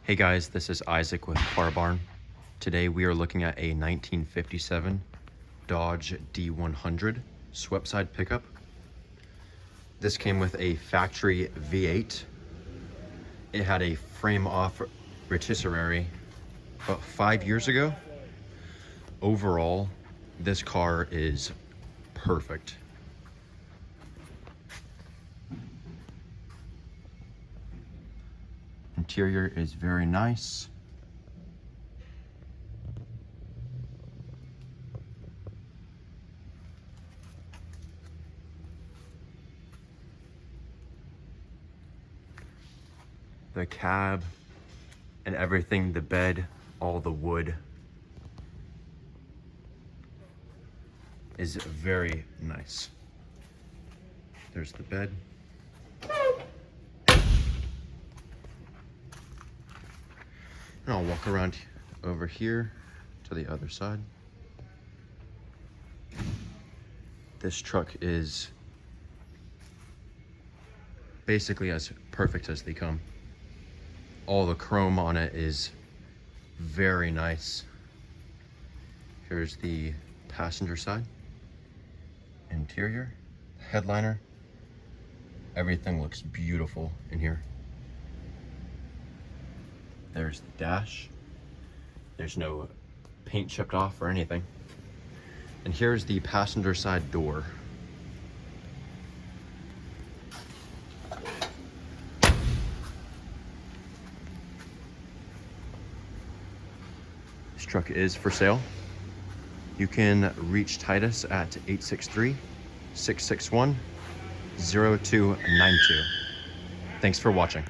Hey guys, this is Isaac with Car Barn. Today we are looking at a 1957 Dodge D100 Sweptside Pickup. This came with a factory V8. It had a frame-off rotisserie about 5 years ago. Overall, this car is perfect. Interior is very nice. The cab and everything, the bed, all the wood is very nice. There's the bed. And I'll walk around over here to the other side. This truck is basically as perfect as they come. All the chrome on it is very nice. Here's the passenger side. Interior, headliner. Everything looks beautiful in here. There's the dash. There's no paint chipped off or anything. And here's the passenger side door. This truck is for sale. You can reach Titus at 863-661-0292. Thanks for watching.